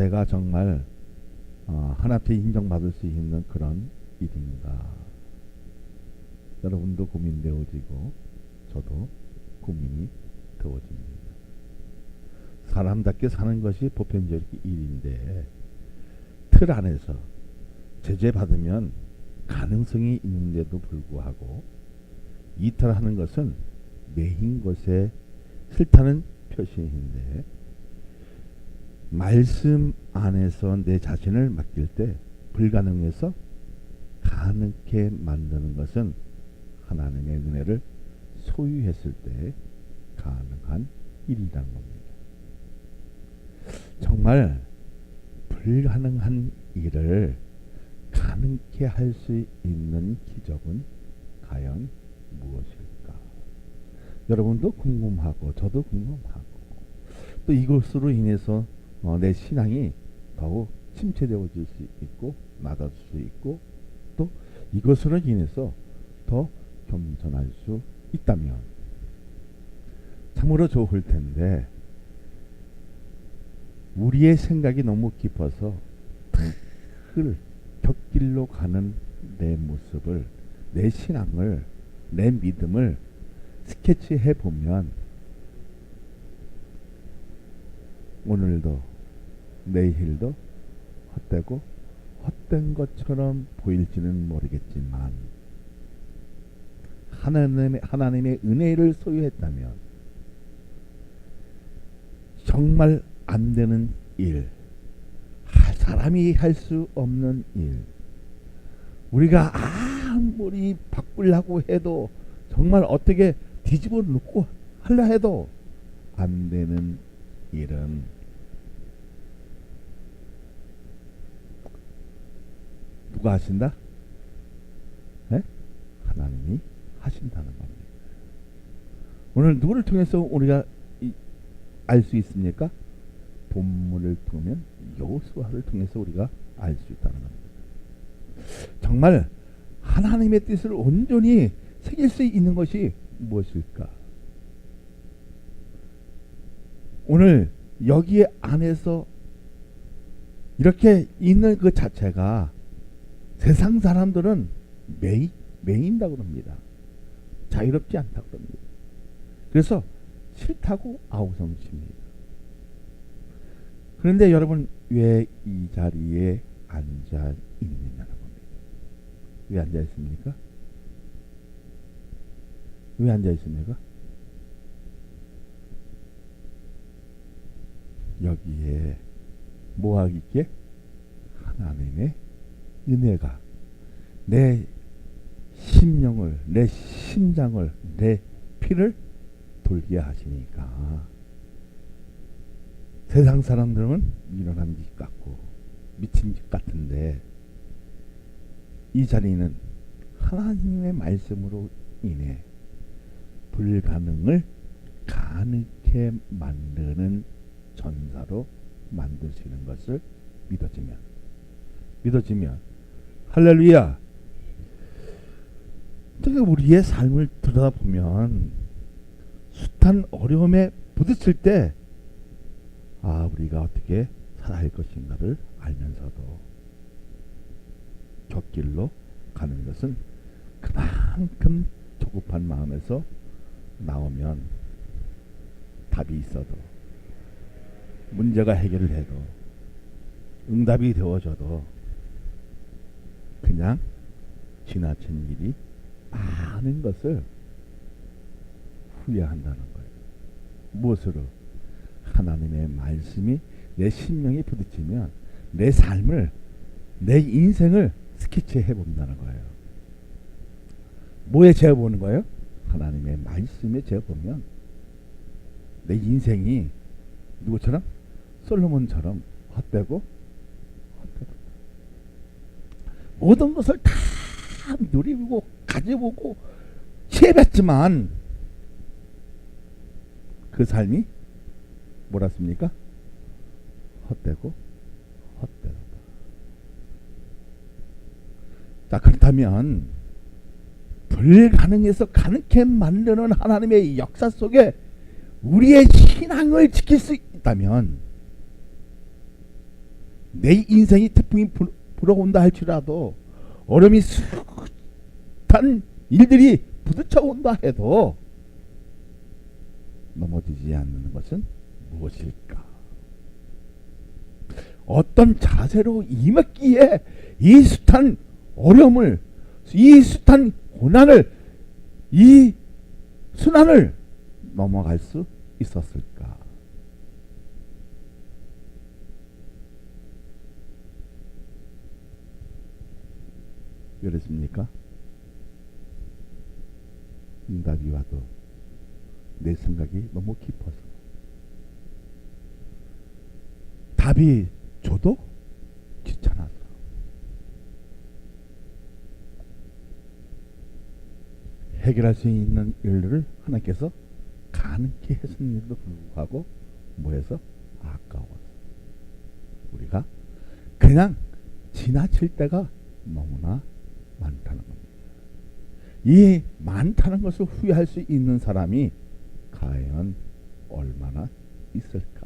자체가 정말 하나님께 인정받을 수 있는 그런 일인가. 여러분도 고민되어지고 저도 고민이 되어집니다. 사람답게 사는 것이 보편적인 일인데 틀 안에서 제재받으면 가능성이 있는데도 불구하고 이탈하는 것은 매인 것에 싫다는 표시인데, 말씀 안에서 내 자신을 맡길 때 불가능해서 가능케 만드는 것은 하나님의 은혜를 소유했을 때 가능한 일이란 겁니다. 정말 불가능한 일을 가능케 할 수 있는 기적은 과연 무엇일까? 여러분도 궁금하고 저도 궁금하고, 또 이것으로 인해서 내 신앙이 더욱 침체되어질 수 있고 낮아질 수 있고, 또 이것으로 인해서 더 겸손할 수 있다면 참으로 좋을 텐데, 우리의 생각이 너무 깊어서 곁길로 가는 내 모습을, 내 신앙을, 내 믿음을 스케치해 보면 오늘도 내일도 헛되고 헛된 것처럼 보일지는 모르겠지만, 하나님의 은혜를 소유했다면 정말 안 되는 일, 사람이 할 수 없는 일, 우리가 아무리 바꾸려고 해도, 정말 어떻게 뒤집어 놓고 하려 해도 안 되는 일은 누가 하신다? 네? 하나님이 하신다는 겁니다. 오늘 누구를 통해서 우리가 알 수 있습니까? 본문을 보면 여호수아를 통해서 우리가 알 수 있다는 겁니다. 정말 하나님의 뜻을 온전히 새길 수 있는 것이 무엇일까? 오늘 여기 안에서 이렇게 있는 그 자체가 세상 사람들은 매인다고 합니다. 자유롭지 않다고 합니다. 그래서 싫다고 아우성칩니다. 그런데 여러분, 왜 이 자리에 앉아 있느냐는 겁니다. 왜 앉아 있습니까? 왜 앉아 있습니까? 여기에 뭐하기 있게? 하나님의 은혜가 내 심령을, 내 심장을, 내 피를 돌게 하시니까 세상 사람들은 일어난 짓 같고 미친 짓 같은데, 이 자리는 하나님의 말씀으로 인해 불가능을 가능케 만드는 전사로 만드시는 것을 믿어지면 할렐루야. 우리의 삶을 들여다보면 숱한 어려움에 부딪힐 때 우리가 어떻게 살아야 할 것인가를 알면서도 곁길로 가는 것은 그만큼 조급한 마음에서 나오면 답이 있어도, 문제가 해결돼도, 응답이 되어져도 그냥 지나친 일이 많은 것을 후회한다는 거예요. 무엇으로? 하나님의 말씀이 내 심령에 부딪히면 내 삶을, 내 인생을 스케치해 본다는 거예요. 뭐에 재어보는 거예요? 하나님의 말씀에 재어보면 내 인생이 누구처럼? 솔로몬처럼 헛되고 모든 것을 다 누리고 가져보고 취해봤지만 그 삶이 뭐랐습니까? 헛되고 헛되다. 자, 그렇다면 불가능해서 가능케 만드는 하나님의 역사 속에 우리의 신앙을 지킬 수 있다면 내 인생이 태풍이 불어온다 할지라도 어려움이 숱한 일들이 부딪혀 온다 해도 넘어지지 않는 것은 무엇일까? 어떤 자세로 임했기에 이 숱한 어려움을, 이 숱한 고난을, 이 순환을 넘어갈 수 있었을까? 그렇습니까? 응답이 와도 내 생각이 너무 깊어서 답이 줘도 귀찮아서 해결할 수 있는 일들을 하나님께서 가능케 했음에도 불구하고 뭐해서 아까워서 우리가 그냥 지나칠 때가 너무나 많다는 겁니다. 이 많다는 것을 후회할 수 있는 사람이 과연 얼마나 있을까?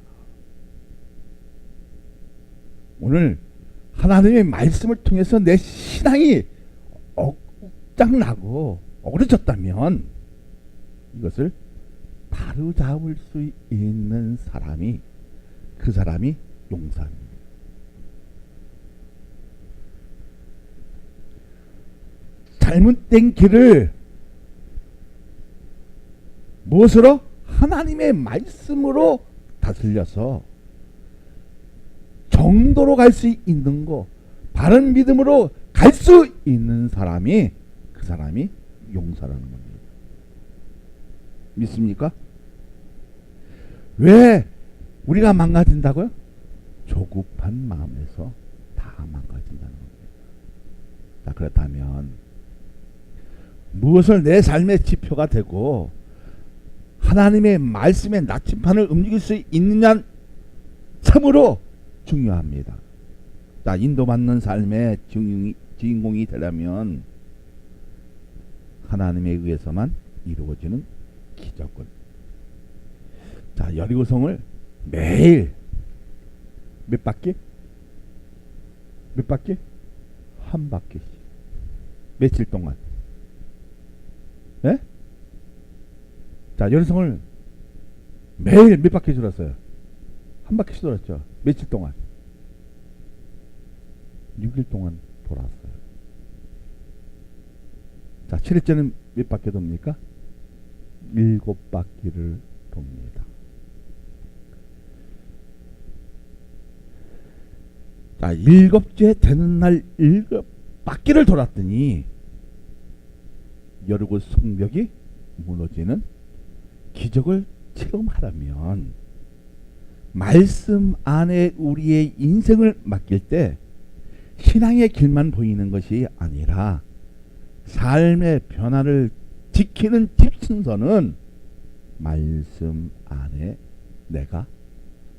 오늘 하나님의 말씀을 통해서 내 신앙이 억장나고 어그러졌다면 이것을 바로잡을 수 있는 사람이, 그 사람이 용사입니다. 잘못된 길을 무엇으로? 하나님의 말씀으로 다스려서 정도로 갈 수 있는 거, 바른 믿음으로 갈 수 있는 사람이, 그 사람이 용사라는 겁니다. 믿습니까? 왜 우리가 망가진다고요? 조급한 마음에서 다 망가진다는 겁니다. 자, 그렇다면 무엇을 내 삶의 지표가 되고 하나님의 말씀의 나침판을 움직일 수 있느냐 참으로 중요합니다. 자, 인도받는 삶의 주인공이 되려면 하나님에 의해서만 이루어지는 기적은, 자, 여리고성을 매일 몇 바퀴? 몇 바퀴? 한 바퀴씩. 며칠 동안. 예? 자, 여리고성을 매일 몇 바퀴 돌았어요? 한 바퀴씩 돌았죠. 며칠 동안? 6일 동안 돌았어요. 자, 7일째는 몇 바퀴 돕니까? 7바퀴를 돕니다. 자, 7째 되는 날 7바퀴를 돌았더니 여리고 성벽이 무너지는 기적을 체험하려면 말씀 안에 우리의 인생을 맡길 때 신앙의 길만 보이는 것이 아니라 삶의 변화를 지키는 집순서는 말씀 안에 내가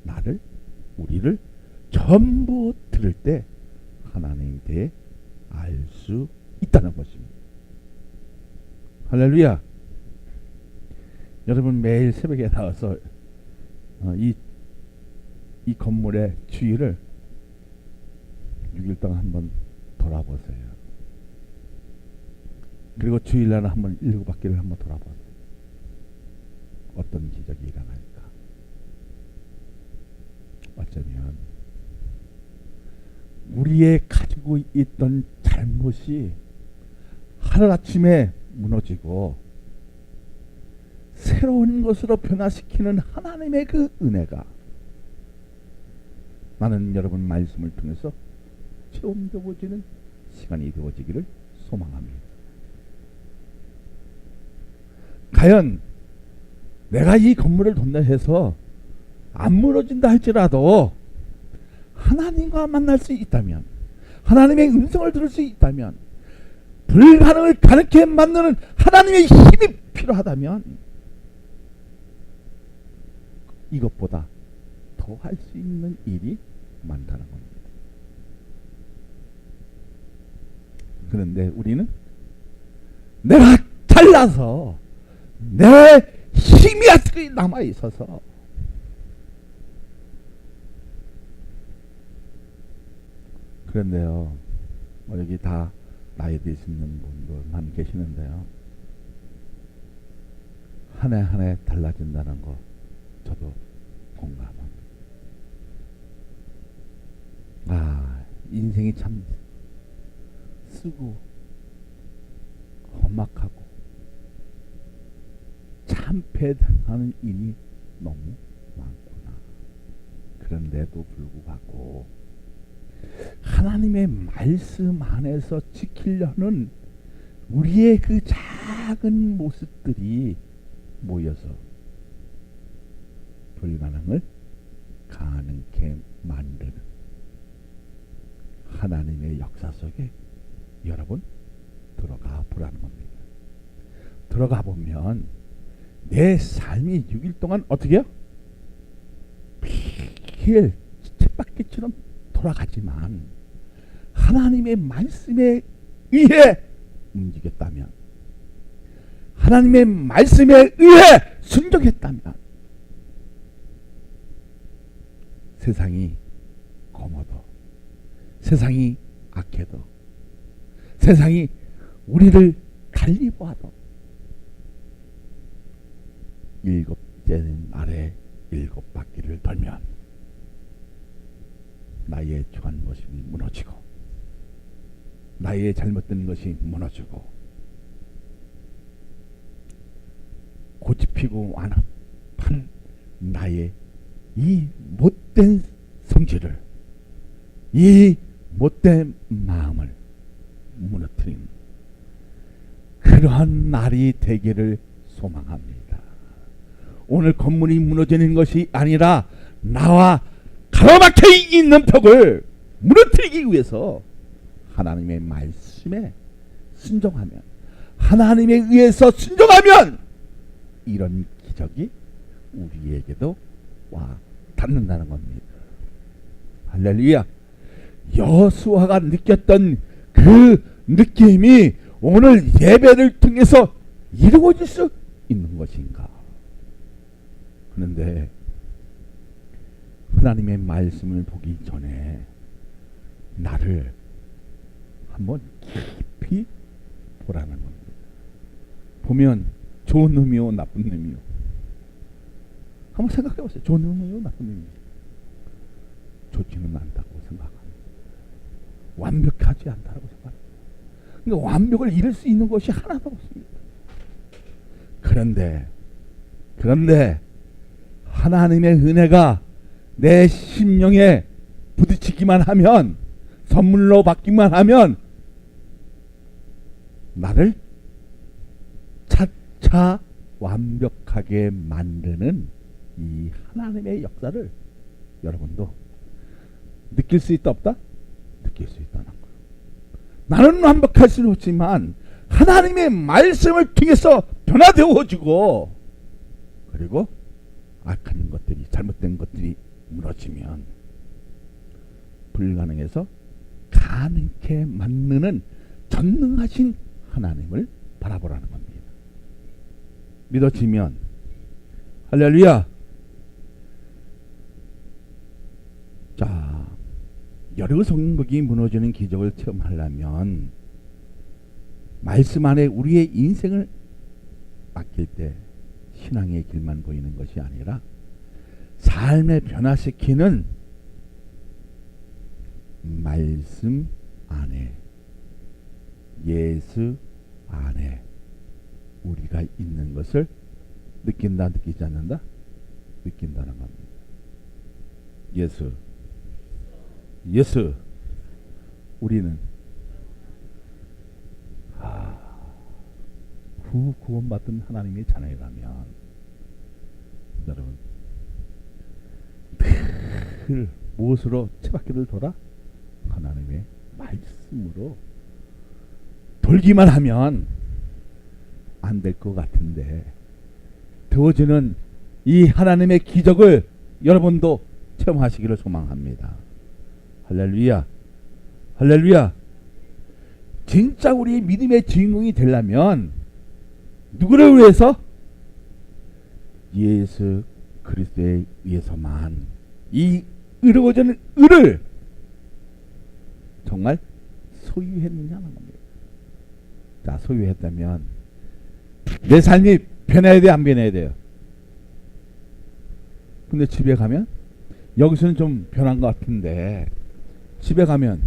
나를, 우리를 전부 들을 때 하나님에 대해 알 수 있다는 것입니다. 할렐루야. 여러분 매일 새벽에 나와서 이 건물의 주위를 6일 동안 한번 돌아보세요. 그리고 주일날은 한번 7바퀴를 한번 돌아보세요. 어떤 기적이 일어날까? 어쩌면 우리의 가지고 있던 잘못이 하루아침에 무너지고 새로운 것으로 변화시키는 하나님의 그 은혜가 나는 여러분 말씀을 통해서 체험되어지는 시간이 되어지기를 소망합니다. 과연 내가 이 건물을 돈다 해서 안 무너진다 할지라도 하나님과 만날 수 있다면, 하나님의 음성을 들을 수 있다면, 불가능을 가능케 만드는 하나님의 힘이 필요하다면 이것보다 더 할 수 있는 일이 많다는 겁니다. 그런데 우리는 내가 잘나서 내 힘이 아직 남아 있어서 그런데요, 여기 다 나이 드시는 분들만 계시는데요, 한 해 한 해 달라진다는 거 저도 공감합니다. 아, 인생이 참 쓰고 험악하고 참패하는 일이 너무 많구나. 그런데도 불구하고 하나님의 말씀 안에서 지키려는 우리의 그 작은 모습들이 모여서 불가능을 가능케 만드는 하나님의 역사 속에 여러분 들어가 보라는 겁니다. 들어가 보면 내 삶이 6일 동안 어떻게 해요? 길 쳇바퀴처럼 돌아가지만 하나님의 말씀에 의해 움직였다면, 하나님의 말씀에 의해 순종했다면 세상이 검어도, 세상이 악해도, 세상이 우리를 갈리 보아도 7째 날에 7바퀴를 돌면 나의 주한 모습이 무너지고, 나의 잘못된 것이 무너지고, 고집 피고 완합한 나의 이 못된 성질을, 이 못된 마음을 무너뜨린 그러한 날이 되기를 소망합니다. 오늘 건물이 무너지는 것이 아니라 나와 가로막혀 있는 벽을 무너뜨리기 위해서 하나님의 말씀에 순종하면, 하나님에 의해서 순종하면 이런 기적이 우리에게도 와 닿는다는 겁니다. 할렐루야. 여호수아가 느꼈던 그 느낌이 오늘 예배를 통해서 이루어질 수 있는 것인가? 그런데 하나님의 말씀을 보기 전에 나를 한번 깊이 보라는 겁니다. 보면 좋은 놈이요 나쁜 놈이요, 한번 생각해 보세요. 좋은 놈이요 나쁜 놈이요? 좋지는 않다고 생각합니다. 완벽하지 않다고 생각합니다. 그러니까 완벽을 이룰 수 있는 것이 하나도 없습니다. 그런데 하나님의 은혜가 내 심령에 부딪히기만 하면, 선물로 받기만 하면 나를 차차 완벽하게 만드는 이 하나님의 역사를 여러분도 느낄 수 있다 없다? 느낄 수 있다는 거예요. 나는 완벽할 수는 없지만 하나님의 말씀을 통해서 변화되어지고, 그리고 악한 것들이, 잘못된 것들이 무너지면 불가능해서 가능케 만드는 전능하신 하나님을 바라보라는 겁니다. 믿어지면 할렐루야. 자, 여리고 성벽이 무너지는 기적을 체험하려면 말씀 안에 우리의 인생을 맡길 때 신앙의 길만 보이는 것이 아니라 삶을 변화시키는 말씀 안에, 예수 안에 우리가 있는 것을 느낀다, 느끼지 않는다? 느낀다는 겁니다. 예수. 우리는 구원받은 하나님의 자녀라면 여러분 늘 무엇으로 쳇바퀴를 돌아? 하나님의 말씀으로 돌기만 하면 안 될 것 같은데, 되어지는 이 하나님의 기적을 여러분도 체험하시기를 소망합니다. 할렐루야. 할렐루야. 진짜 우리 믿음의 주인공이 되려면 누구를 위해서? 예수 그리스도에 의해서만 이 이루어지는 의를 정말 소유했느냐는 겁니다. 자, 소유했다면 내 삶이 변해야 돼, 안 변해야 돼요? 근데 집에 가면 여기서는 좀 변한 것 같은데 집에 가면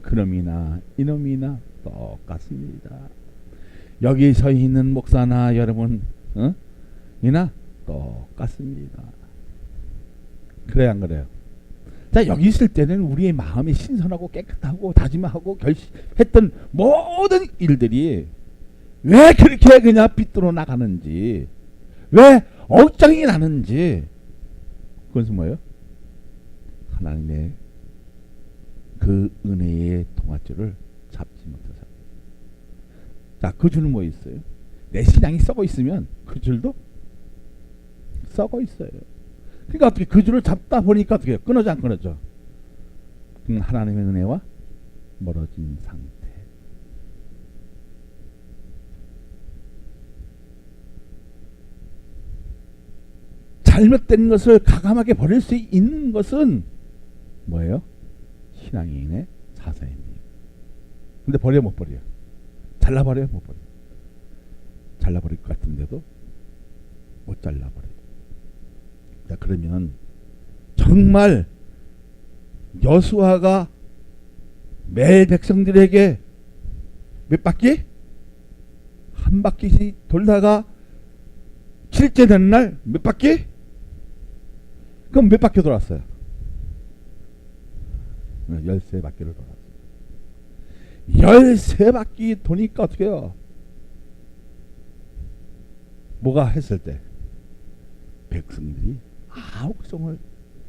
그놈이나 이놈이나 똑같습니다. 여기 서 있는 목사나 여러분 이나 똑같습니다. 그래야 안 그래요? 자, 여기 있을 때는 우리의 마음이 신선하고 깨끗하고 다짐하고 결심했던 모든 일들이 왜 그렇게 그냥 빗들어 나가는지, 왜 억장이 나는지, 그것은 뭐예요? 하나님의 그 은혜의 동아줄을 잡지 못해서. 자, 그 줄은 뭐 있어요? 내 신앙이 썩어 있으면 그 줄도 썩어 있어요. 그러니까 어떻게 그 줄을 잡다 보니까 어떻게 끊어져, 안 끊어져? 하나님의 은혜와 멀어진 상태. 잘못된 것을 가감하게 버릴 수 있는 것은 뭐예요? 신앙인의 자세입니다. 근데 버려, 못 버려? 잘라버려요, 못 버려? 잘라버릴 것 같은데도 못 잘라버려요. 자, 그러면 정말 여수아가 매일 백성들에게 몇 바퀴? 한 바퀴씩 돌다가 7째 되는 날 몇 바퀴? 그럼 몇 바퀴 돌았어요? 13바퀴를 돌았어요. 13바퀴 도니까 어떻게 해요? 뭐가 했을 때? 백성들이 아욱성을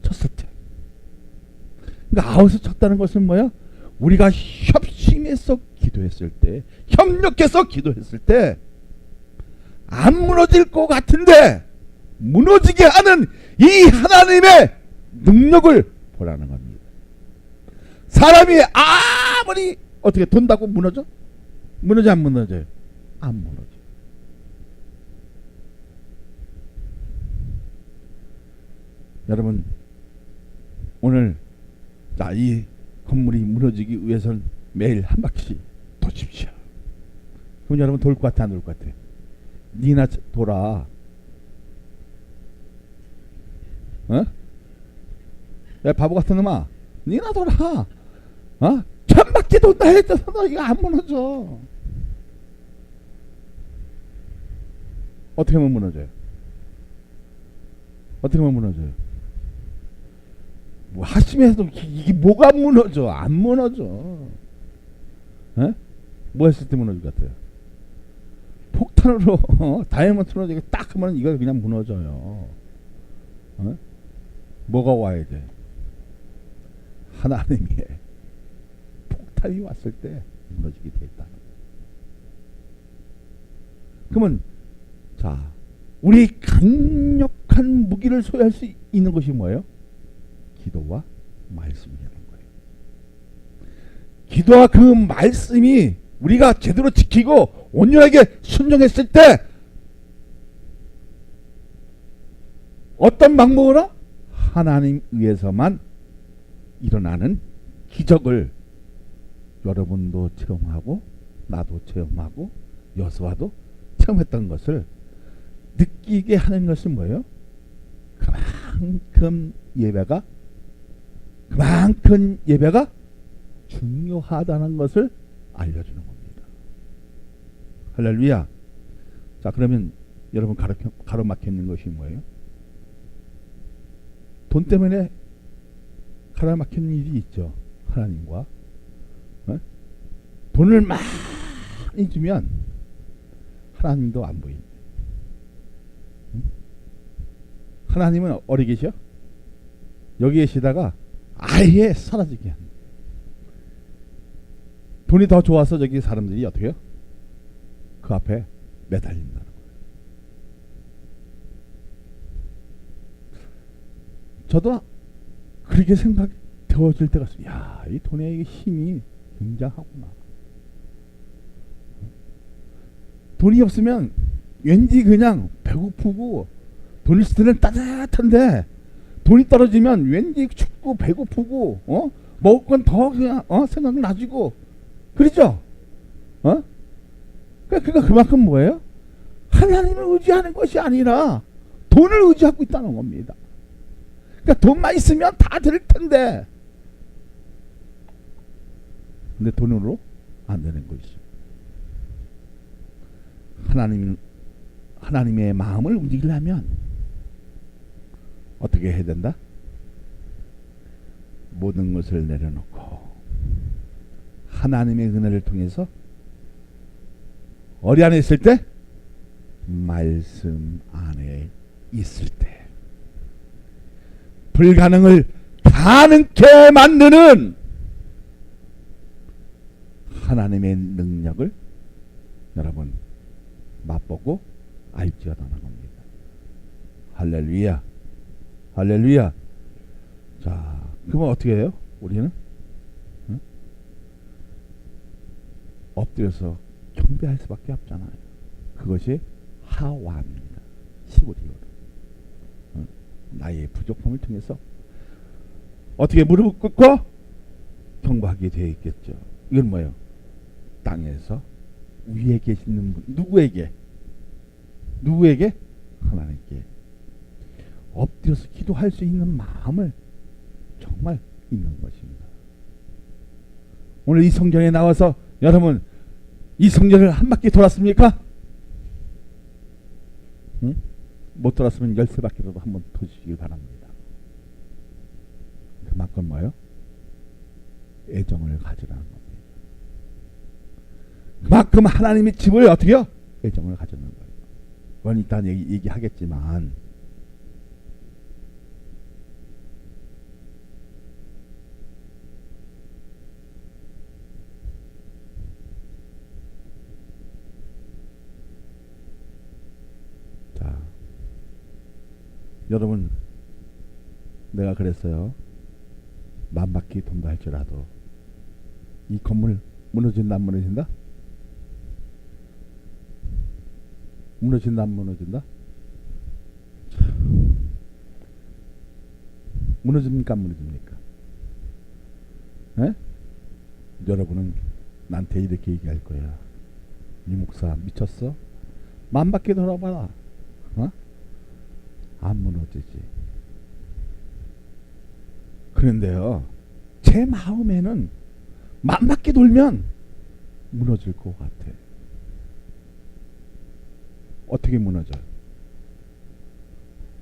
쳤을 때. 그러니까 아웃을 쳤다는 것은 뭐야? 우리가 협심해서 기도했을 때, 협력해서 기도했을 때 안 무너질 것 같은데 무너지게 하는 이 하나님의 능력을 보라는 겁니다. 사람이 아무리 어떻게 돈다고 무너져? 무너져, 안 무너져요? 안 무너져. 여러분, 오늘 자, 이 건물이 무너지기 위해서는 매일 한 바퀴씩 도십시오. 그럼 여러분 돌 것 같아, 안 돌 것 같아? 니나 돌아. 어? 야, 바보 같은 놈아, 니나 돌아. 어? 1000바퀴 돈다 했잖아. 이거 안 무너져. 어떻게 하면 무너져요? 어떻게 하면 무너져요? 뭐 하시면서도 이게 뭐가 무너져? 안 무너져. 에? 뭐 했을 때 무너질 것 같아요? 폭탄으로 다이아몬드로 딱 하면 이거 그냥 무너져요. 뭐가 와야 돼? 하나님의 폭탄이 왔을 때 무너지게 되었다. 그러면 자, 우리 강력한 무기를 소유할 수 있는 것이 뭐예요? 기도와 말씀이라는 거예요. 기도와 그 말씀이 우리가 제대로 지키고 온전하게 순종했을 때 어떤 방법으로? 하나님 위해서만 일어나는 기적을 여러분도 체험하고 나도 체험하고 여수아도 체험했던 것을 느끼게 하는 것은 뭐예요? 그만큼 예배가 중요하다는 것을 알려주는 겁니다. 할렐루야. 자, 그러면 여러분 가로막혀 있는 것이 뭐예요? 돈 때문에 가로막히는 일이 있죠. 하나님과 돈을 많이 주면 하나님도 안 보입니다. 하나님은 어디 계셔? 여기 계시다가 아예 사라지게 합니다. 돈이 더 좋아서 저기 사람들이 어떻게 해요? 그 앞에 매달린다는 거예요. 저도 그렇게 생각되어질 때가 있어요. 야, 이 돈의 힘이 굉장하구나. 돈이 없으면 왠지 그냥 배고프고, 돈이 있을 때는 따뜻한데 돈이 떨어지면 왠지 춥고 배고프고 먹을 건 더 그냥 생각 나지고 그러죠. 그러니까 그만큼 뭐예요? 하나님을 의지하는 것이 아니라 돈을 의지하고 있다는 겁니다. 그러니까 돈만 있으면 다 될 텐데, 근데 돈으로 안 되는 것이죠. 하나님의 마음을 움직이려면 어떻게 해야 된다? 모든 것을 내려놓고 하나님의 은혜를 통해서 어디 안에 있을 때? 말씀 안에 있을 때 불가능을 가능케 만드는 하나님의 능력을 여러분 맛보고 알지어다는 겁니다. 할렐루야, 할렐루야. 자, 그러면 어떻게 해요? 우리는 엎드려서 경배할 수밖에 없잖아요. 그것이 하와입니다. 시골이요. 나의 부족함을 통해서 어떻게 무릎을 꿇고 경배하게 되어 있겠죠. 이건 뭐예요? 땅에서 위에 계시는 분, 누구에게? 하나님께 엎드려서 기도할 수 있는 마음을 정말 있는 것입니다. 오늘 이 성전에 나와서 여러분 이 성전을 한 바퀴 돌았습니까? 응? 못 돌았으면 13바퀴라도 한번 도시길 바랍니다. 그만큼 뭐예요? 애정을 가지라는 겁니다. 그만큼 하나님의 집을 어떻게 해요? 애정을 가지는 거예요. 그건 일단 얘기하겠지만 자, 여러분 내가 그랬어요. 만바퀴 돈다 할지라도 이 건물 무너진다 안 무너진다? 무너진다 안 무너진다? 무너집니까 안 무너집니까? 에? 여러분은 나한테 이렇게 얘기할 거야. 이 목사 미쳤어? 만바퀴 돌아봐라. 안 무너지지. 그런데요, 제 마음에는 만바퀴 돌면 무너질 것 같아. 어떻게 무너져요?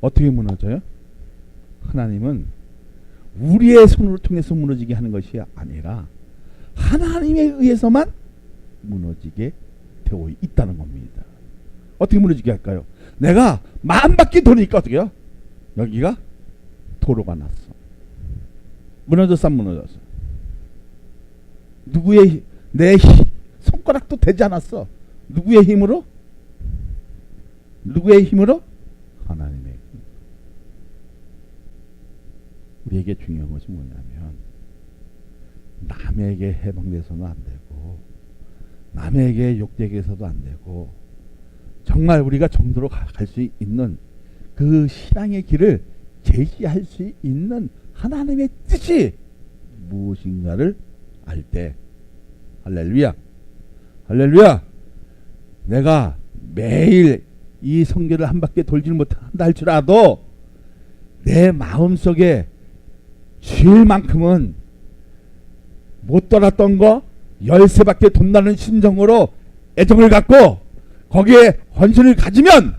어떻게 무너져요? 하나님은 우리의 손으로 통해서 무너지게 하는 것이 아니라 하나님에 의해서만 무너지게 되어 있다는 겁니다. 어떻게 무너지게 할까요? 내가 만바퀴 도니까 어떻게 해요? 여기가 도로가 났어. 무너졌어 안 무너졌어? 누구의 내 손가락도 되지 않았어. 누구의 힘으로? 누구의 힘으로? 하나님의 힘. 우리에게 중요한 것이 뭐냐면 남에게 해방돼서는 안 되고 남에게 욕되게 해서도 안 되고 정말 우리가 정도로 갈 수 있는 그 신앙의 길을 제시할 수 있는 하나님의 뜻이 무엇인가를 알 때, 할렐루야, 할렐루야, 내가 매일 이 성전을 한 바퀴 돌지를 못한다 할지라도 내 마음속에 주일만큼은 못 돌았던 거 13바퀴 돈다는 심정으로 애정을 갖고 거기에 헌신을 가지면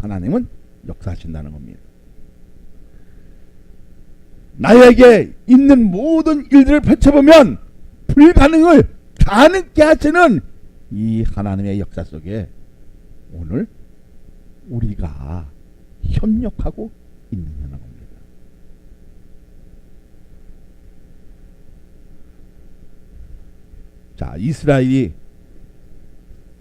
하나님은 역사하신다는 겁니다. 나에게 있는 모든 일들을 펼쳐보면 불가능을 가능케 하시는 이 하나님의 역사 속에 오늘 우리가 협력하고 있느냐는 겁니다. 자, 이스라엘이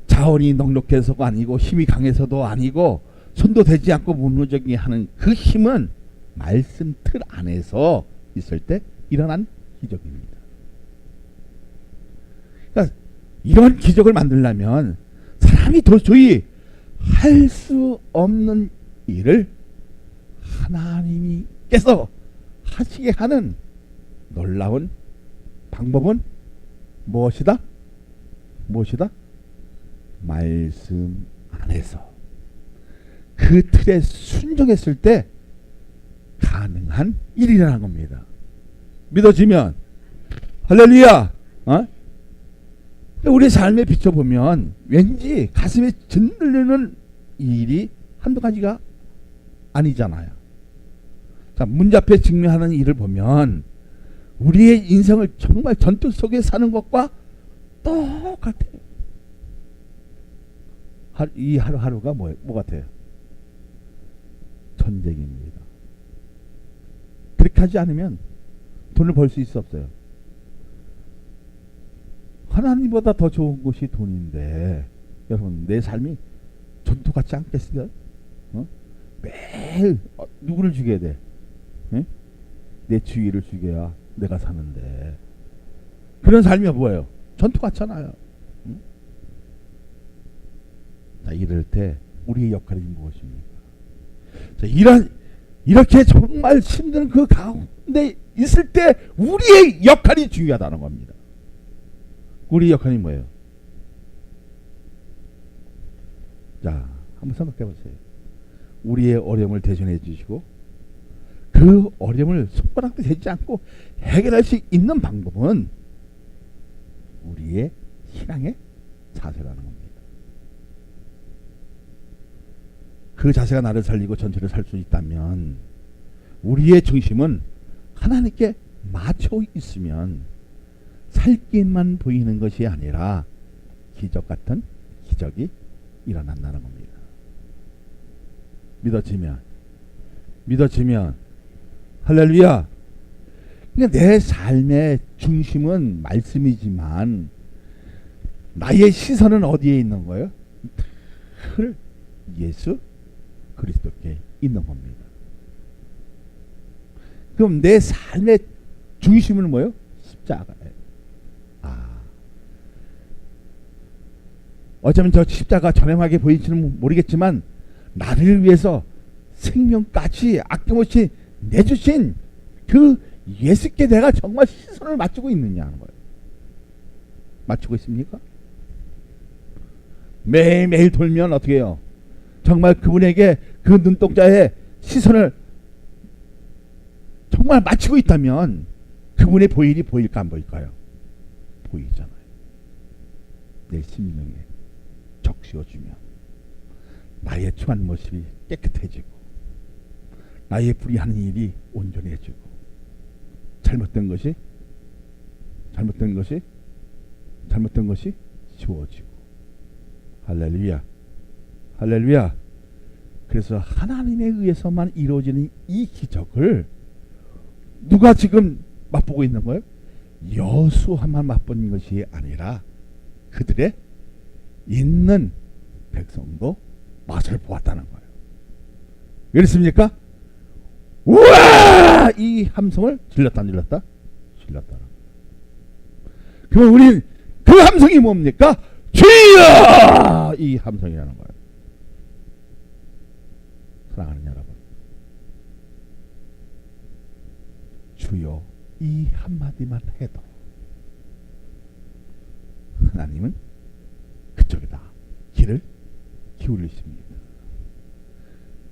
자원이 넉넉해서가 아니고 힘이 강해서도 아니고 손도 대지 않고 무너지게 하는 그 힘은 말씀 틀 안에서 있을 때 일어난 기적입니다. 그러니까 이런 기적을 만들려면 사람이 도저히 할 수 없는 일을 하나님께서 하시게 하는 놀라운 방법은 무엇이다? 무엇이다? 말씀 안에서 그 틀에 순종했을 때 가능한 일이라는 겁니다. 믿어지면 할렐루야. 우리 삶에 비춰보면 왠지 가슴에 짓눌리는 일이 한두 가지가 아니잖아요. 자, 문 앞에 직면하는 일을 보면 우리의 인생을 정말 전투 속에 사는 것과 똑같아요. 이 하루하루가 뭐 같아요? 전쟁입니다. 그렇게 하지 않으면 돈을 벌 수 있어 없어요? 하나님보다 더 좋은 것이 돈인데 여러분 내 삶이 전투 같지 않겠어요? 매일 누구를 죽여야 돼? 내 주위를 죽여야 내가 사는데 그런 삶이 뭐예요? 전투 같잖아요. 자, 이럴 때 우리의 역할이 무엇입니까? 자, 이렇게 정말 힘든 그 가운데 있을 때 우리의 역할이 중요하다는 겁니다. 우리의 역할이 뭐예요? 자, 한번 생각해 보세요. 우리의 어려움을 대신해 주시고 그 어려움을 손가락도 대지 않고 해결할 수 있는 방법은 우리의 신앙의 자세라는 겁니다. 그 자세가 나를 살리고 전체를 살 수 있다면 우리의 중심은 하나님께 맞춰 있으면 살 길만 보이는 것이 아니라 기적 같은 기적이 일어난다는 겁니다. 믿어지면 할렐루야. 그러니까 내 삶의 중심은 말씀이지만 나의 시선은 어디에 있는 거예요? 늘 예수 그리스도께 있는 겁니다. 그럼 내 삶의 중심은 뭐예요? 십자가예요. 어쩌면 저 십자가 저렴하게 보일지는 모르겠지만 나를 위해서 생명까지 아낌없이 내주신 그 예수께 내가 정말 시선을 맞추고 있느냐 하는 거예요. 맞추고 있습니까? 매일매일 돌면 어떻게 해요? 정말 그분에게 그 눈동자에 시선을 정말 맞추고 있다면 그분의 보일이 보일까 안 보일까요? 보이잖아요. 내 심령에 적시어주면 나의 추한 모습이 깨끗해지고 나의 불의하는 일이 온전해지고 잘못된 것이 지워지고 할렐루야. 그래서 하나님에 의해서만 이루어지는 이 기적을 누가 지금 맛보고 있는 거예요? 여수와만 맛보는 것이 아니라 그들의 있는 백성도 맛을 보았다는 거예요. 그렇습니까? 우와! 이 함성을 질렀다 안 질렀다? 질렀다. 그럼 우린 그 함성이 뭡니까? 주여! 이 함성이라는 거예요. 사랑하는 여러분, 주여 이 한마디만 해도 하나님은 그쪽에다 귀를 기울이십니다.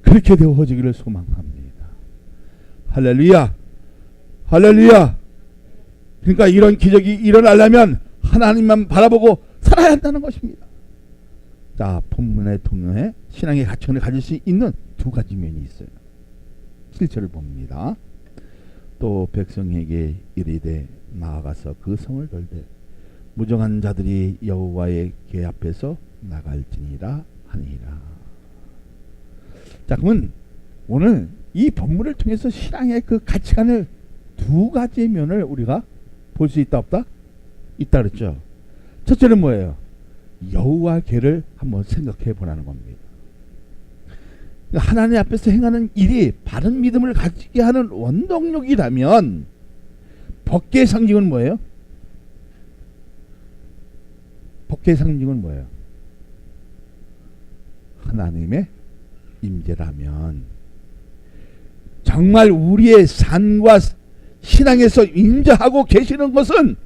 그렇게 되어지기를 소망합니다. 할렐루야. 그러니까 이런 기적이 일어나려면 하나님만 바라보고 살아야 한다는 것입니다. 자, 본문의 통해 신앙의 가치관을 가질 수 있는 두 가지 면이 있어요. 7절을 봅니다. 또 백성에게 이르되 나아가서 그 성을 돌되 무정한 자들이 여호와의 궤 앞에서 나갈지니라 하니라. 자, 그러면 오늘 이 본문을 통해서 신앙의 그 가치관을 두 가지의 면을 우리가 볼 수 있다 없다? 있다 그랬죠. 첫째는 뭐예요? 여호와 궤를 한번 생각해 보라는 겁니다. 하나님 앞에서 행하는 일이 바른 믿음을 가지게 하는 원동력이라면 법궤의 상징은 뭐예요? 법궤의 상징은 뭐예요? 하나님의 임재라면 정말 우리의 삶과 신앙에서 임재하고 계시는 것은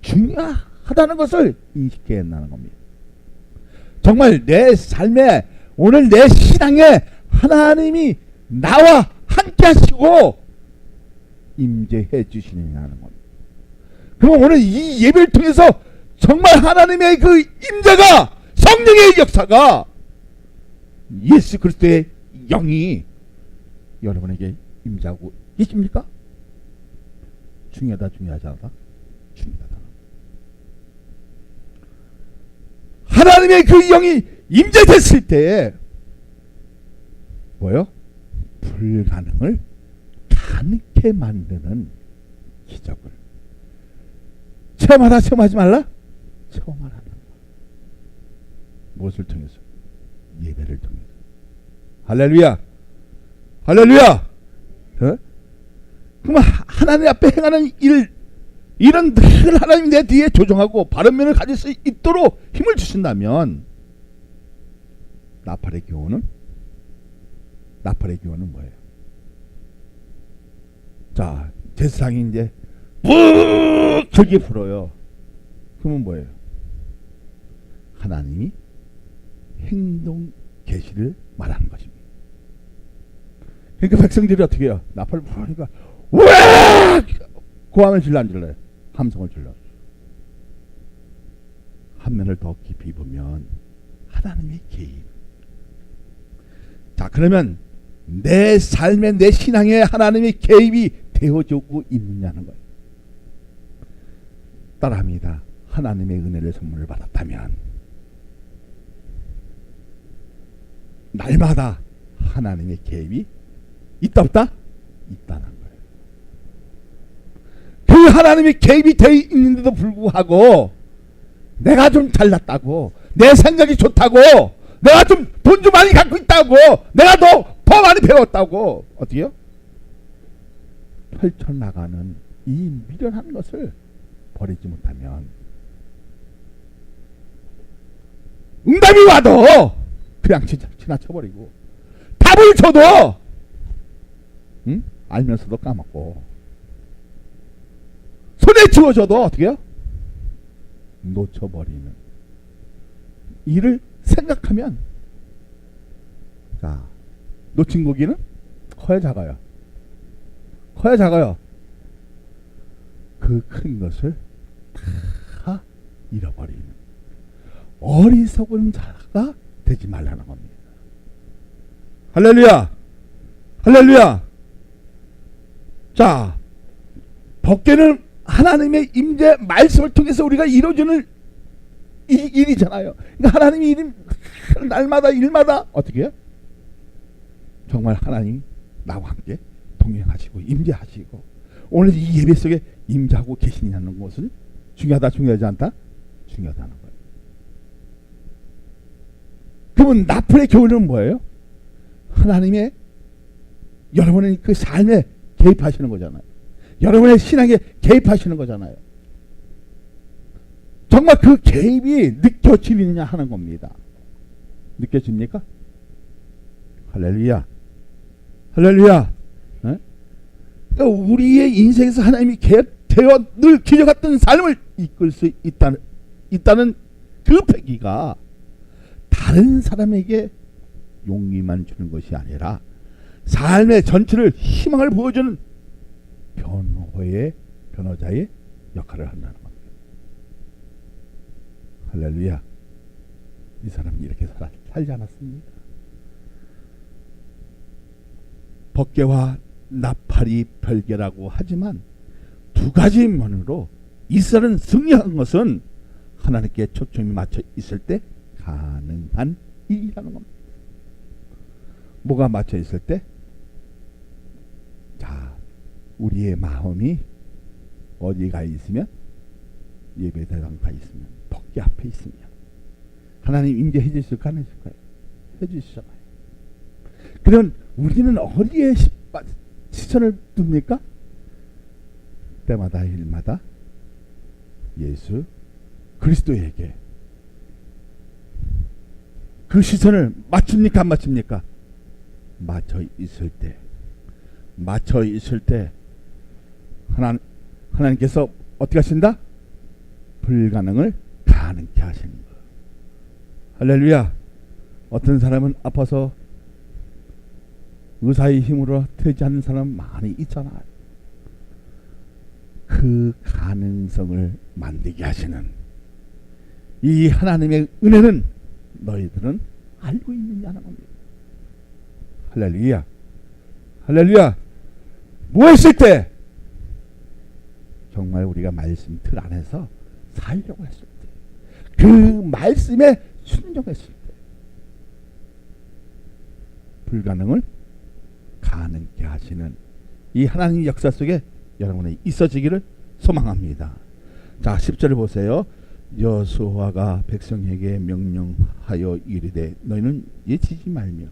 중요하다는 것을 인식해야 한다는 겁니다. 정말 내 삶에, 오늘 내 신앙에 하나님이 나와 함께 하시고 임재해 주시느냐는 겁니다. 그럼 오늘 이 예배를 통해서 정말 하나님의 그 임재가, 성령의 역사가, 예수 그리스도의 영이 여러분에게 임재하고 계십니까? 중요하다, 중요하지 않다? 중요하다. 하나님의 그 영이 임재됐을 때 뭐요? 불가능을 가능케 만드는 기적을 체험하라, 체험하지 말라? 체험하라. 무엇을 통해서? 예배를 통해서. 할렐루야, 할렐루야. 어? 그러면 하나님 앞에 행하는 일은 늘 하나님 내 뒤에 조정하고 바른 면을 가질 수 있도록 힘을 주신다면, 나팔의 교훈은 뭐예요? 자, 제사장이 이제 푹 저기 불어요. 그러면 뭐예요? 하나님이 행동 계시를 말하는 것입니다. 그러니까 백성들이 어떻게 해요? 나팔을 부르니까 우와! 고함을 질러 안 질러요? 함성을 질러. 한 면을 더 깊이 보면 하나님의 개입. 자, 그러면 내 삶에, 내 신앙에 하나님의 개입이 되어주고 있느냐는 거예요. 따라합니다. 하나님의 은혜를 선물을 받았다면 날마다 하나님의 개입이 있다 없다? 있다는 거예요. 그 하나님의 개입이 되어 있는데도 불구하고 내가 좀 잘났다고, 내 생각이 좋다고, 내가 좀 돈 좀 많이 갖고 있다고, 내가 더 많이 배웠다고, 어떻게요? 펼쳐나가는 이 미련한 것을 버리지 못하면 응답이 와도 그냥 지나쳐버리고, 답을 줘도 알면서도 까먹고, 손에 쥐어줘도 어떻게 해요? 놓쳐버리는 일을 생각하면, 자, 놓친 고기는 커야 작아요. 커야 작아요. 그 큰 것을 다 잃어버리는 어리석은 자가 되지 말라는 겁니다. 할렐루야, 할렐루야. 자, 법궤는 하나님의 임재 말씀을 통해서 우리가 이루어지는 일이잖아요. 그러니까 하나님의 일이 날마다 일마다 어떻게 해요? 정말 하나님 나와 함께 동행하시고 임재하시고, 오늘 이 예배 속에 임재하고 계시냐는 것은 중요하다, 중요하지 않다? 중요하다는 거예요. 그러면 나팔의 교훈은 뭐예요? 하나님의 여러분의 그 삶에 개입하시는 거잖아요. 여러분의 신앙에 개입하시는 거잖아요. 정말 그 개입이 느껴지느냐 하는 겁니다. 느껴집니까? 할렐루야, 할렐루야. 네? 그러니까 우리의 인생에서 하나님이 개입되어 늘 기적같은 삶을 이끌 수 있다는 그 패기가 다른 사람에게 용기만 주는 것이 아니라 삶의 전체를 희망을 보여주는 변호자의 역할을 한다는 겁니다. 할렐루야. 이 사람은 이렇게 살지 않았습니다. 법궤와 나팔이 별개라고 하지만 두 가지 면으로 이스라엘은 승리한 것은 하나님께 초점이 맞춰 있을 때 가능한 일이라는 겁니다. 뭐가 맞춰 있을 때? 자, 우리의 마음이 어디가 있으면, 예배대장 가 있으면, 법궤 앞에 있으면 하나님 임재해 주실까 안 해줄까요? 해 주시잖아요. 그럼 우리는 어디에 시선을 둡니까? 때마다 일마다 예수 그리스도에게 그 시선을 맞춥니까 안 맞춥니까? 맞춰 있을 때 하나님께서 어떻게 하신다? 불가능을 가능케 하시는 거. 할렐루야. 어떤 사람은 아파서 의사의 힘으로 되지 않는 사람 많이 있잖아요. 그 가능성을 만들게 하시는 이 하나님의 은혜는 너희들은 알고 있느냐는 겁니다. 할렐루야. 할렐루야. 무엇일 때 정말 우리가 말씀 틀 안에서 살려고 했을 때, 그 말씀에 순종했을 때 불가능을 가능케 하시는 이 하나님의 역사 속에 여러분이 있어지기를 소망합니다. 자, 10절을 보세요. 여호수아가 백성에게 명령하여 이르되 너희는 예치지 말며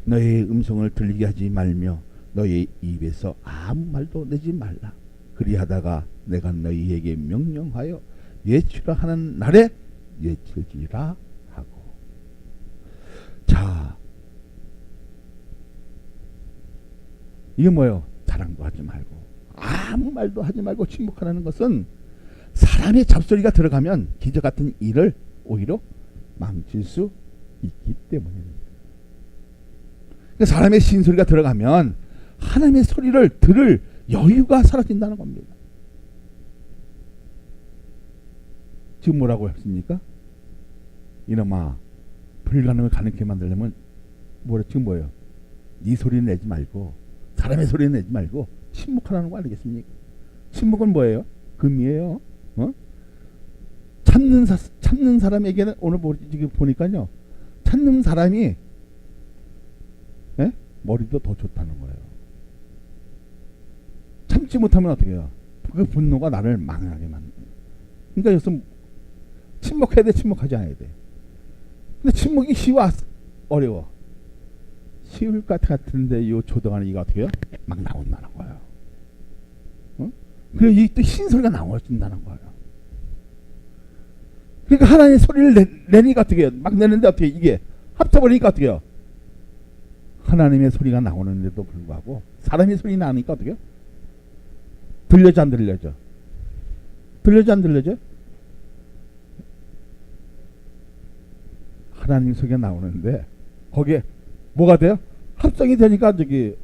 너희의 음성을 들리게 하지 말며 너희의 입에서 아무 말도 내지 말라. 그리하다가 내가 너희에게 명령하여 예치라 하는 날에 예칠지라 하고. 자, 이게 뭐예요? 자랑도 하지 말고 아무 말도 하지 말고 침묵하라는 것은 사람의 잡소리가 들어가면 기적 같은 일을 오히려 망칠 수 있기 때문입니다. 그러니까 사람의 신소리가 들어가면 하나님의 소리를 들을 여유가 사라진다는 겁니다. 지금 뭐라고 했습니까? 이놈아, 불가능을 가능케 만들려면 지금 뭐예요? 네 소리는 내지 말고 사람의 소리는 내지 말고 침묵하라는 거 아니겠습니까? 침묵은 뭐예요? 금이에요. 참는 사람에게는 오늘 지금 보니까요, 참는 사람이 머리도 더 좋다는 거예요. 참지 못하면 어떻게 해요? 그 분노가 나를 망하게 만드는 거예요. 그러니까 여기서 침묵해야 돼, 침묵하지 않아야 돼. 근데 침묵이 쉬워, 어려워? 쉬울 것 같은데 요 조동하는 이가 어떻게 해요? 막 나온다는 거예요. 그리고 이 또 신소리가 나와준다는 거예요. 그러니까 하나님의 소리를 내니까 어떻게 해요? 막 내는데 어떻게 이게 합쳐버리니까 어떻게 해요? 하나님의 소리가 나오는데도 불구하고 사람의 소리 나니까 어떻게 해요? 들려져 안 들려져? 들려져 안 들려져? 하나님 소리가 나오는데 거기에 뭐가 돼요? 합성이 되니까 저기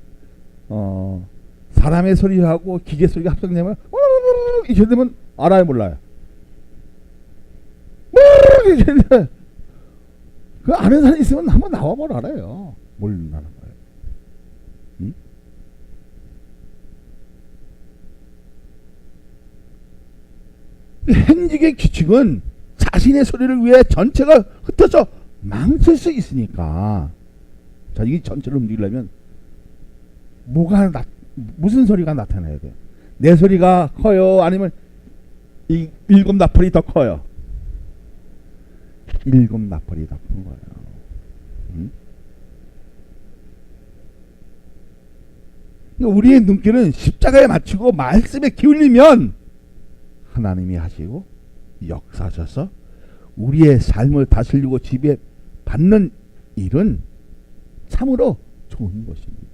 사람의 소리하고 기계 소리가 합성되면 이렇게 되면 알아요, 몰라요? 그 아는 사람 있으면 한번 나와보라 알아요. 모른다는 거예요. 응? 행직의 규칙은 자신의 소리를 위해 전체가 흩어져 망칠 수 있으니까. 자, 이게 전체를 움직이려면 무슨 소리가 나타나야 돼요? 내 소리가 커요? 아니면 이 일곱 나팔이 더 커요? 일곱 나팔이 더 큰 거예요. 응? 우리의 눈길은 십자가에 맞추고 말씀에 기울이면 하나님이 하시고 역사하셔서 우리의 삶을 다스리고 지배받는 일은 참으로 좋은 것입니다.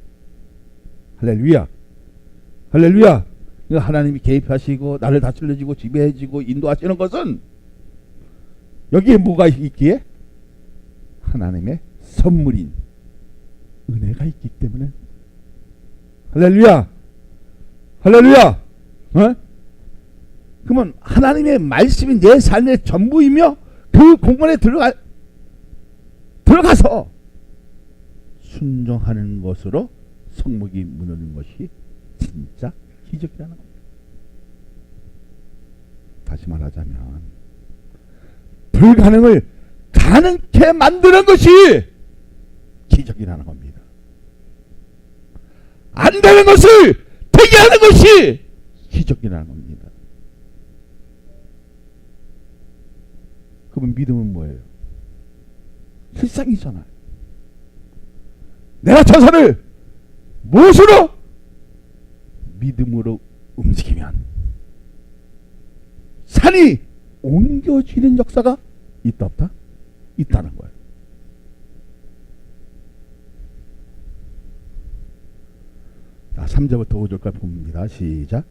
할렐루야. 할렐루야. 하나님이 개입하시고 나를 다스려주고 지배해주고 인도하시는 것은 여기에 뭐가 있기에? 하나님의 선물인 은혜가 있기 때문에. 할렐루야. 할렐루야. 그러면 하나님의 말씀이 내 삶의 전부이며 그 공간에 들어가서 순종하는 것으로 성목이 무너지는 것이 진짜 기적이라는 겁니다. 다시 말하자면 불가능을 가능케 만드는 것이 기적이라는 겁니다. 안 되는 것을 되게 하는 것이 기적이라는 겁니다. 그러면 믿음은 뭐예요? 실상이잖아요. 내가 저사를 무엇으로? 믿음으로 움직이면 산이 옮겨지는 역사가 있다 없다? 있다는 거예요. 자, 3절부터 5절까지 봅니다. 시작.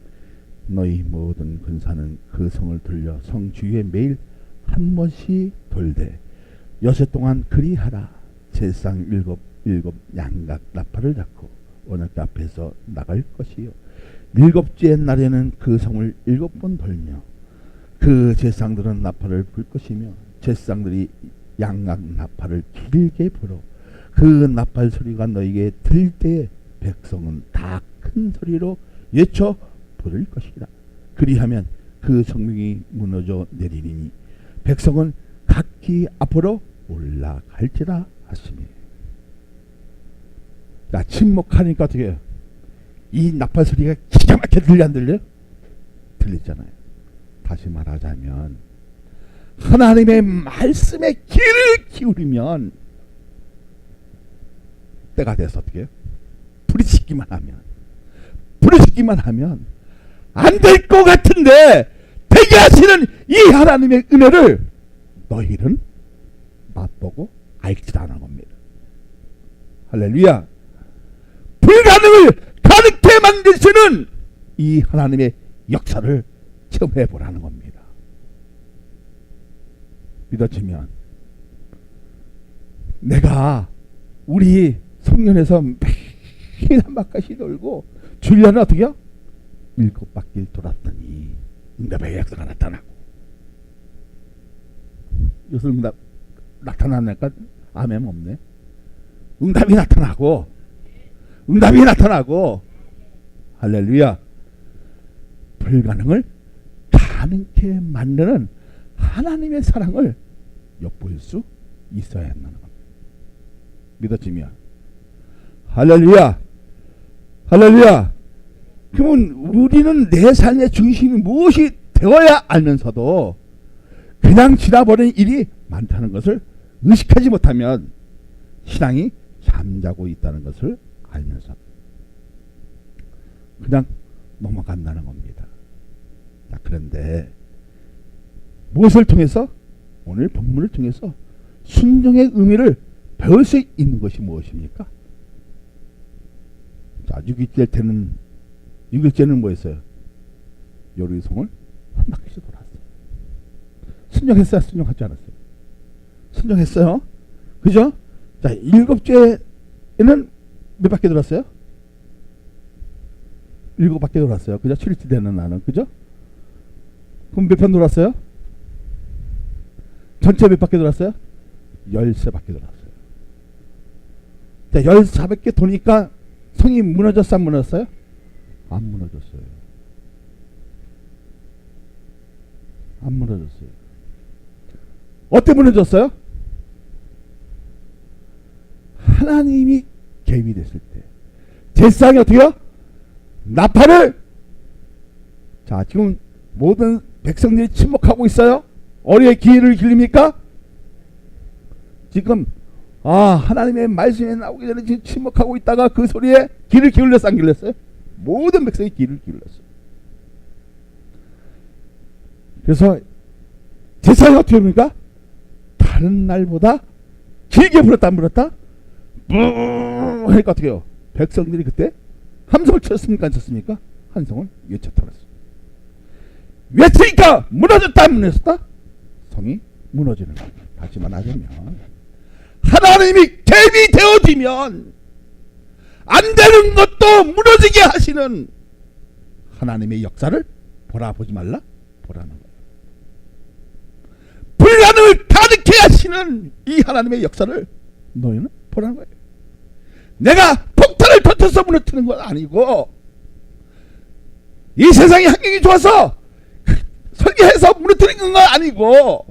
너희 모든 군사는 그 성을 돌려 성 주위에 매일 한 번씩 돌되 여세 동안 그리하라. 제상 일곱 양각 나팔을 잡고 원악대 앞에서 나갈 것이요. 일곱째 날에는 그 성을 7번 돌며 그 제상들은 나팔을 불 것이며 제상들이 양각 나팔을 길게 불어 그 나팔 소리가 너에게 들 때에 백성은 다 큰 소리로 외쳐 부를 것이라. 그리하면 그 성벽이 무너져 내리니 백성은 각기 앞으로 올라갈지라 하시니. 자, 침묵하니까 어떻게 해요? 이 나팔 소리가 기가 막히게 들려 안 들려요? 들리잖아요. 다시 말하자면 하나님의 말씀에 귀를 기울이면 때가 돼서 어떻게 해요? 부르짖기만 하면 안 될 것 같은데 되게 하시는 이 하나님의 은혜를 너희는 맛보고 알지도 않은 겁니다. 할렐루야. 불가능을 가능케 만드시는 이 하나님의 역사를 체험해 보라는 겁니다. 믿어지면 내가 우리 성년에서 매일 한 바퀴씩 돌고 주일날은 어떻게 해요? 7바퀴를 돌았더니 응답의 역사가 나타나고. 요새 응답 나타나니까 아멘 없네. 응답이 나타나고 할렐루야. 불가능을 가능케 만드는 하나님의 사랑을 엿볼 수 있어야 한다는 겁니다. 믿어지면 할렐루야. 그러면 우리는 내 삶의 중심이 무엇이 되어야 알면서도 그냥 지나버린 일이 많다는 것을 의식하지 못하면 신앙이 잠자고 있다는 것을 알면서 그냥 넘어간다는 겁니다. 자, 그런데 무엇을 통해서? 오늘 본문을 통해서 순종의 의미를 배울 수 있는 것이 무엇입니까? 자, 6일째는 뭐였어요? 요리송을 한 바퀴씩 돌았어요. 순종했어요? 순종하지 않았어요? 순종했어요. 그죠? 자, 7째에는 몇 바퀴 돌았어요? 7바퀴 돌았어요. 그죠? 7일째 되는 날은. 그죠? 그럼 몇 편 돌았어요? 전체 몇 바퀴 돌았어요? 13바퀴 돌았어요. 자, 14바퀴 도니까 성이 무너졌어, 안 무너졌어요? 안 무너졌어요. 안 무너졌어요. 어때 무너졌어요? 하나님이 개입이 됐을 때. 제사장이 어떻게요? 나팔을. 자, 지금 모든 백성들이 침묵하고 있어요. 어디에 귀를 기립니까? 지금 하나님의 말씀에 나오기 전에 지금 침묵하고 있다가 그 소리에 귀를 기울였어, 안 기울였어요? 모든 백성이 귀를 기울였어요. 그래서 제사장이 어떻게 합니까? 다른 날보다 길게 불었다, 안 불었다? 하니까 어떻게 해요? 백성들이 그때 함성을 쳤습니까, 안 쳤습니까? 함성을 외쳤더랬어요. 외치니까 무너졌다, 안 무너졌다? 성이 무너지는 거예요. 다시 말하자면 하나님이 개입이 되어지면 안 되는 것도 무너지게 하시는 하나님의 역사를 보지 말라? 보라는 거예요. 불가능을 가득해 하시는 이 하나님의 역사를 너희는 보라는 거예요. 내가 폭탄을 터뜨려서 무너뜨리는 건 아니고 이 세상이 환경이 좋아서 설계해서 무너뜨리는 건 아니고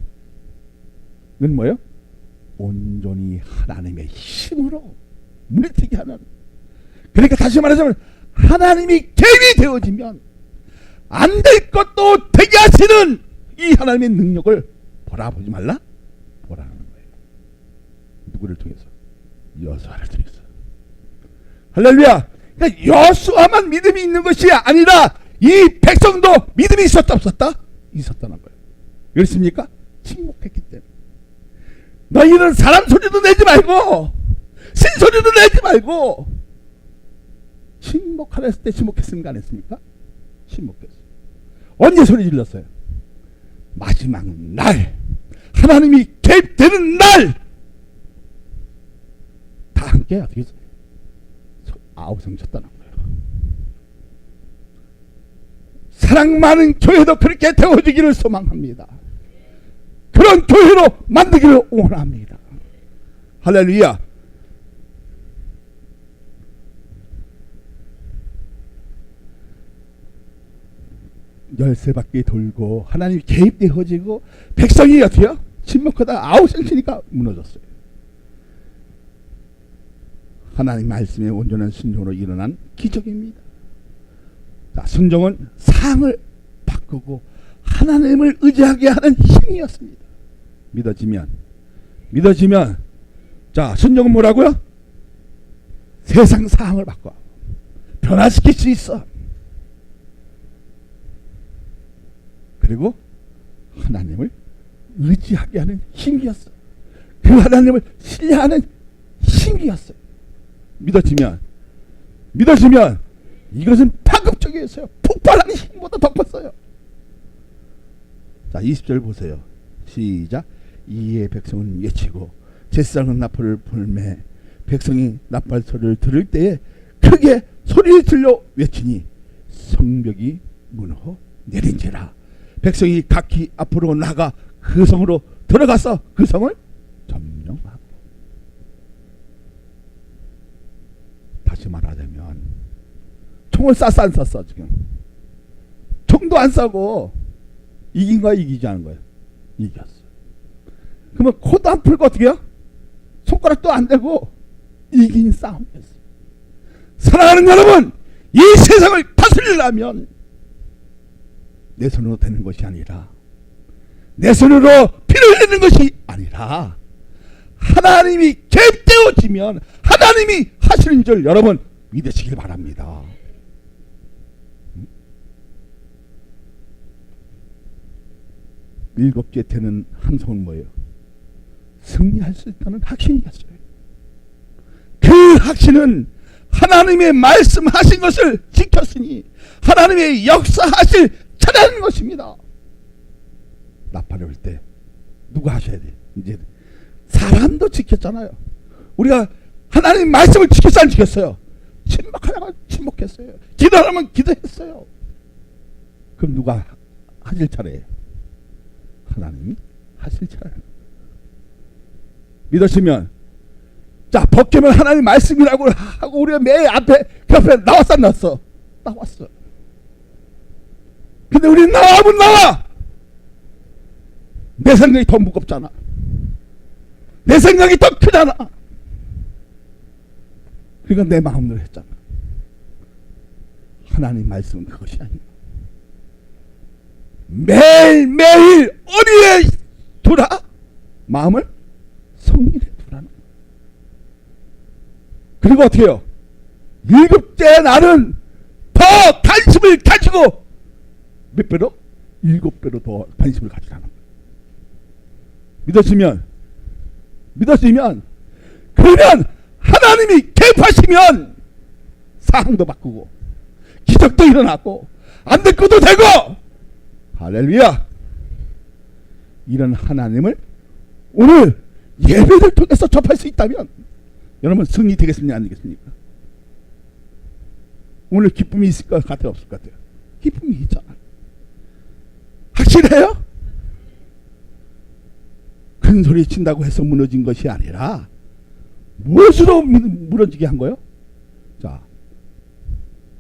이건 뭐예요? 온전히 하나님의 힘으로 무너뜨리게 하는. 그러니까 다시 말하자면 하나님이 개입이 되어지면 안 될 것도 되게 하시는 이 하나님의 능력을 보지 말라? 보라는 거예요. 누구를 통해서? 여호수아를 통해서. 할렐루야. 그러니까 여호수아만 믿음이 있는 것이 아니라 이 백성도 믿음이 있었다, 없었다? 있었다는 거예요. 그렇습니까? 침묵했기 때문에. 너희는 사람 소리도 내지 말고 신 소리도 내지 말고 침묵하라 했을 때 침묵했습니까, 안 했습니까? 침묵했어요. 언제 소리 질렀어요? 마지막 날, 하나님이 개입되는 날, 다 함께 어떻게 아우성 쳤다는 거예요. 사랑 많은 교회도 그렇게 되어지기를 소망합니다. 그런 교회로 만들기를 원합니다. 할렐루야. 열세 바퀴 돌고 하나님이 개입되어지고 백성이 어떻게요? 침묵하다 아우성치니까 무너졌어요. 하나님 말씀에 온전한 순종으로 일어난 기적입니다. 자, 순종은 상을 바꾸고 하나님을 의지하게 하는 힘이었습니다. 믿어지면 자, 순종은 뭐라고요? 세상 상황을 바꿔 변화시킬 수 있어. 그리고 하나님을 의지하게 하는 힘이었어. 그 하나님을 신뢰하는 힘이었어요. 믿어지면 이것은 파급적이었어요. 폭발하는 힘보다 더 컸어요. 자, 20절 보세요. 시작. 이에 백성은 외치고 제사장은 나팔을 불매 백성이 나팔 소리를 들을 때에 크게 소리를 들려 외치니 성벽이 무너져 내린지라. 백성이 각기 앞으로 나가 그 성으로 들어가서 그 성을 점령하고. 다시 말하자면 총을 쐈어 안 쐈어? 지금 총도 안 쏴고 이긴 거야 이기지 않은 거야? 이겼어. 그러면 코도 안 풀고 어떻게 해요? 손가락도 안 대고 이긴 싸움이었어. 사랑하는 여러분, 이 세상을 다스리려면 내 손으로 되는 것이 아니라 내 손으로 피를 흘리는 것이 아니라 하나님이 개입되어지면 하나님이 하시는 줄 여러분 믿으시길 바랍니다. 일곱째 되는 함성은 뭐예요? 승리할 수 있다는 확신이었어요. 그 확신은 하나님의 말씀하신 것을 지켰으니 하나님의 역사하실 차라는 것입니다. 나팔을 불 때 누가 하셔야 돼? 이제 사람도 지켰잖아요. 우리가 하나님 말씀을 지켰어 안 지켰어요? 침묵하다가 침묵했어요. 기도하면 기도했어요. 그럼 누가 하실 차례예요? 하나님이 하실 차례예요. 믿으시면 자, 벗기면 하나님 말씀이라고 하고 우리가 매 앞에 옆에 나왔어 안 나왔어? 나왔어. 근데 우리는 나와 못 나와? 내 생각이 더 무겁잖아. 내 생각이 더 크잖아. 그러니까 내 마음대로 했잖아. 하나님 말씀은 그것이 아니야. 매일매일 어디에 두라? 마음을 성령에 두라는 거야. 그리고 어떻게 해요? 일곱째 날은 더 관심을 가지고 몇 배로? 7배로 더 관심을 가지라는 거야. 믿어지면 그러면 하나님이 개입하시면 상황도 바꾸고 기적도 일어나고 안 될 것도 되고 할렐루야. 이런 하나님을 오늘 예배를 통해서 접할 수 있다면 여러분 승리 되겠습니까 안 되겠습니까? 오늘 기쁨이 있을 것 같아요 없을 것 같아요? 기쁨이 있잖아. 확실해요? 큰 소리 친다고 해서 무너진 것이 아니라 무엇으로 무너지게 한 거예요? 자,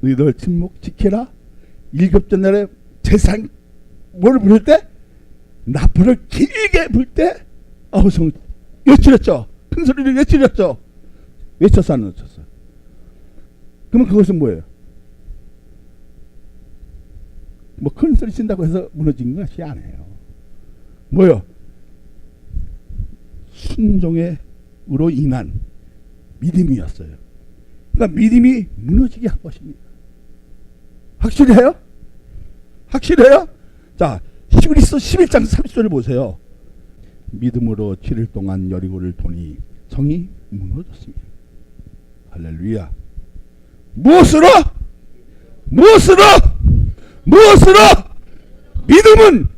너희들 침묵 지켜라. 일곱째 날에 제사장 뭘 부를 때? 나팔을 길게 불 때 아우성 외치렸죠. 큰 소리를 외치렸죠. 외쳤어 안 외쳤어? 그러면 그것은 뭐예요? 뭐 큰 소리 친다고 해서 무너진 것이 아니에요. 뭐예요? 순종으로 인한 믿음이었어요. 그러니까 믿음이 무너지게 한 것입니다. 확실해요? 확실해요? 자, 히브리서 11장 30절을 보세요. 믿음으로 7일 동안 여리고를 도니 성이 무너졌습니다. 할렐루야. 무엇으로? 믿음은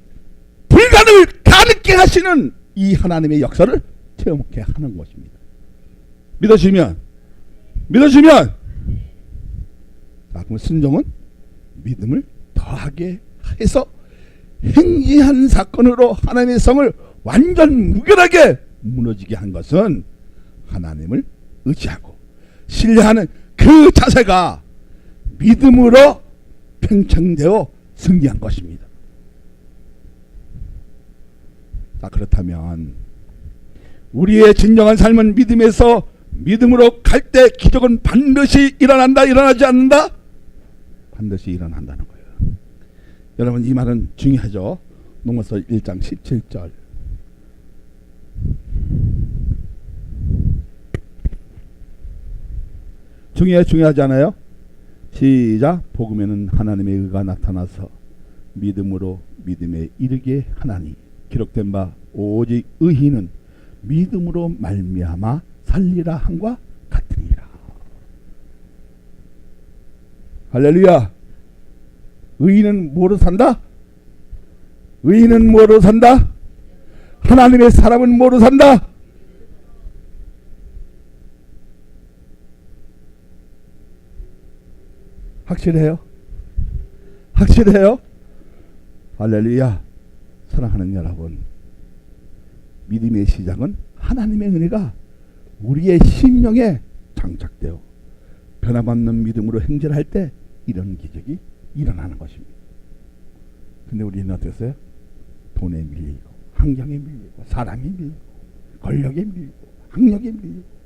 불가능을 가능케 하시는 이 하나님의 역사를 체험케 하는 것입니다. 믿으시면 자, 그럼 순종은 믿음을 더하게 해서 행기한 사건으로 하나님의 성을 완전 무결하게 무너지게 한 것은 하나님을 의지하고 신뢰하는 그 자세가 믿음으로 팽창되어 승리한 것입니다. 자, 그렇다면 우리의 진정한 삶은 믿음에서 믿음으로 갈 때 기적은 반드시 일어난다, 일어나지 않는다? 반드시 일어난다는 거예요. 여러분, 이 말은 중요하죠. 로마서 1장 17절. 중요하지 않아요? 시작. 복음에는 하나님의 의가 나타나서 믿음으로 믿음에 이르게 하나니 기록된 바 오직 의인은 믿음으로 말미암아 살리라 함과 같으니라. 할렐루야. 의인은 뭐로 산다? 의인은 뭐로 산다? 하나님의 사람은 뭐로 산다? 확실해요? 확실해요? 할렐루야. 사랑하는 여러분, 믿음의 시작은 하나님의 은혜가 우리의 심령에 장착되어 변화받는 믿음으로 행진할 때 이런 기적이 일어나는 것입니다. 근데 우리는 어땠어요? 돈에 밀리고 환경에 밀리고 사람에 밀리고 권력에 밀리고 학력에 밀리고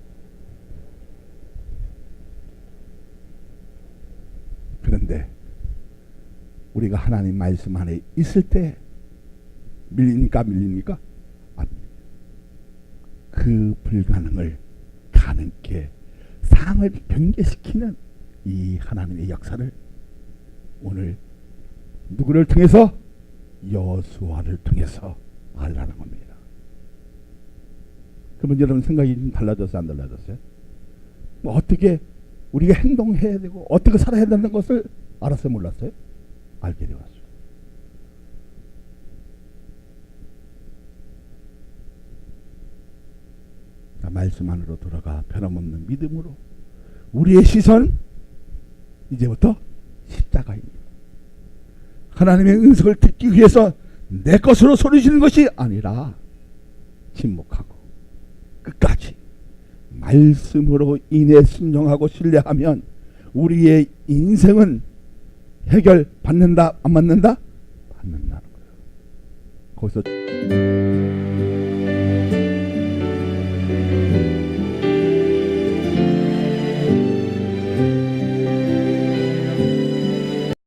그런데 우리가 하나님 말씀 안에 있을 때 밀립니까? 아닙니다. 그 불가능을 가능케 상을 변개시키는 이 하나님의 역사를 오늘 누구를 통해서? 여수아를 통해서 알라는 겁니다. 그러면 여러분 생각이 좀 달라졌어요? 안 달라졌어요? 뭐 어떻게 우리가 행동해야 되고 어떻게 살아야 된다는 것을 알았어요? 몰랐어요? 알게 되었어요. 말씀 안으로 돌아가 변함없는 믿음으로 우리의 시선 이제부터 십자가입니다. 하나님의 음성을 듣기 위해서 내 것으로 소리지는 것이 아니라 침묵하고 끝까지 말씀으로 인해 순종하고 신뢰하면 우리의 인생은 해결 받는다, 안 받는다? 받는다는 거예요. 거기서